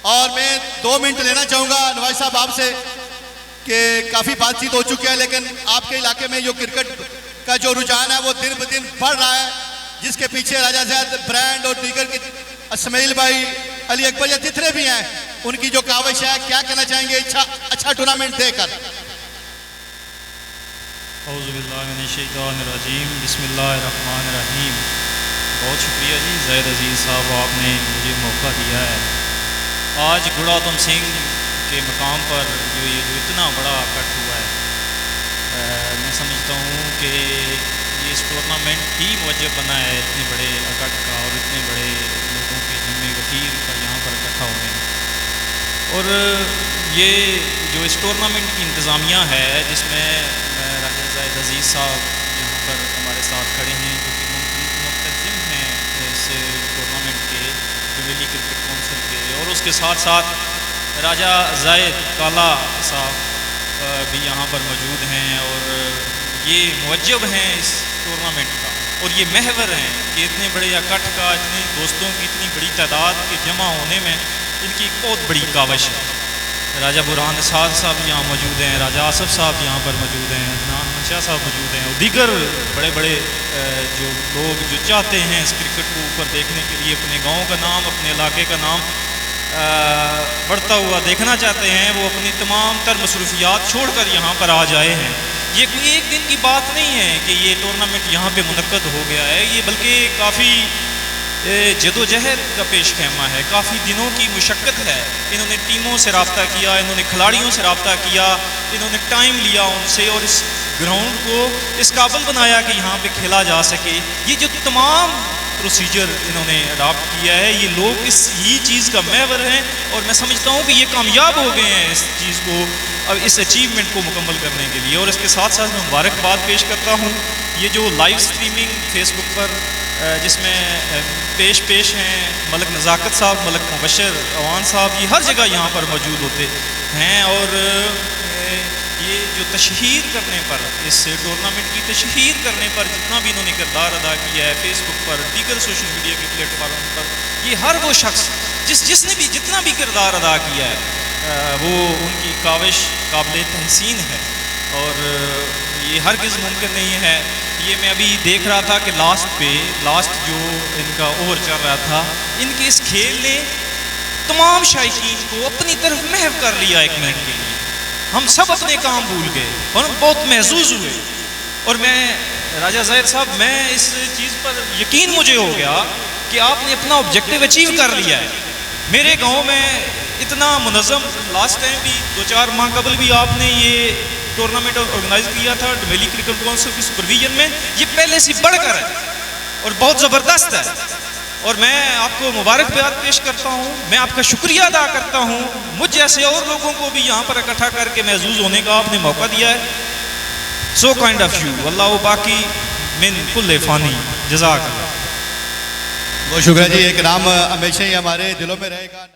और मैं 2 मिनट लेना चाहूँगा नवाज साहब आपसे कि काफ़ी बातचीत हो चुकी है, लेकिन आपके इलाके में जो क्रिकेट का जो रुझान है वो दिन ब दिन बढ़ रहा है, जिसके पीछे राजा ज़ैद ब्रांड और दीगर की इस्माइल भाई, अली अकबर या जितने भी हैं, उनकी जो काविश है, क्या कहना चाहेंगे अच्छा टूर्नामेंट देकर? औज़ुबिल्लाहिमिनश्शैतानिर्रजीम, बिस्मिल्लाहिर्रहमानिर्रहीम। बहुत शुक्रिया जी ज़ैद अज़ीज़ साहब, आपने मुझे मौका दिया है। आज गुड़ातम सिंह के मकाम पर जो इतना बड़ा इकट्ठ हुआ है, मैं समझता हूँ कि ये इस टूर्नामेंट ही मुवज्जह बना है इतने बड़े इकट्ठ का और इतने बड़े लोगों के जम्मे गफीर का यहाँ पर इकट्ठा होने। और ये जो इस टूर्नामेंट की इंतज़ामिया है, जिसमें राजा ज़ैद अज़ीज़ साहब यहाँ पर हमारे साथ खड़े हैं, जो कि मुंतज़िम हैं इस टूर्नामेंट के, जुवेली क्रिकेट काउंसिल के, और उसके साथ साथ राजा ज़ैद काला साहब भी यहाँ पर मौजूद हैं, और ये मुवज्जब हैं इस टूर्नामेंट का, और ये महवर हैं कि इतने बड़े इकट्ठ का, इतने दोस्तों की इतनी बड़ी तादाद के जमा होने में इनकी बहुत बड़ी काविश है। राजा बुरहान साहब यहाँ मौजूद हैं, राजा आसफ साहब यहाँ पर मौजूद हैं, अदनान शाह साहब मौजूद हैं, और दीगर बड़े बड़े जो लोग जो चाहते हैं इस क्रिकेट को ऊपर देखने के लिए, अपने गांव का नाम, अपने इलाके का नाम बढ़ता हुआ देखना चाहते हैं, वो अपनी तमाम तर मसरूफियात छोड़कर यहाँ पर आ जाए हैं। ये कोई एक दिन की बात नहीं है कि ये टूर्नामेंट यहाँ पे मुनक्कद हो गया है, ये बल्कि काफ़ी जदोजहद का पेश खेमा है, काफ़ी दिनों की मुशक्क़त है। इन्होंने टीमों से रब्ता किया, इन्होंने खिलाड़ियों से रब्ता किया, इन्होंने टाइम लिया उनसे, और इस ग्राउंड को इस काबिल बनाया कि यहाँ पे खेला जा सके। ये जो तमाम प्रोसीजर इन्होंने अडॉप्ट किया है, ये लोग ही चीज़ का महवर हैं, और मैं समझता हूँ कि ये कामयाब हो गए हैं इस चीज़ को, अब इस अचीवमेंट को मुकम्मल करने के लिए। और इसके साथ साथ मैं मुबारकबाद पेश करता हूँ ये जो लाइव स्ट्रीमिंग फेसबुक पर जिसमें पेश हैं मलक नज़ाकत साहब, मलक मुबशर अवान साहब, ये हर जगह यहाँ पर मौजूद होते हैं, और ये जो तशहीर करने पर, इस टूर्नामेंट की तशहीर करने पर जितना भी इन्होंने किरदार अदा किया है फेसबुक पर, दीगर सोशल मीडिया के प्लेटफॉर्म पर, ये हर वो शख्स जिसने भी जितना भी किरदार अदा किया है, वो उनकी काविश काबिल तहसीन है, और ये हरगिज़ मुमकिन नहीं है। ये मैं अभी देख रहा था कि लास्ट जो इनका ओवर चल रहा था, इनके इस खेल ने तमाम शायकीन को अपनी तरफ महव कर लिया। 1 मिनट के लिए हम सब अपने काम भूल गए और बहुत महसूस हुए। और मैं राजा ज़ैद साहब, मैं इस चीज़ पर यकीन मुझे हो गया कि आपने अपना ऑब्जेक्टिव अचीव कर लिया है। मेरे गाँव में इतना मुनज़्ज़म, लास्ट टाइम भी 2-4 माह कबल भी आपने ये टूर्नामेंट ऑर्गेनाइज किया था जुवेली क्रिकेट काउंसिल की सुपरविजन में, ये पहले से बढ़कर है और बहुत ज़बरदस्त है। और मैं आपको मुबारकबाद पेश करता हूँ, मैं आपका शुक्रिया अदा करता हूँ, मुझ जैसे और लोगों को भी यहाँ पर इकट्ठा करके महसूस होने का आपने मौका दिया है। सो काइंड ऑफ यू, अल्लाह बाकी मिन कुल्ले फ़ानी, जज़ाकल्लाह। बहुत शुक्रिया जी, एक नाम हमेशा ही हमारे दिलों में रहेगा।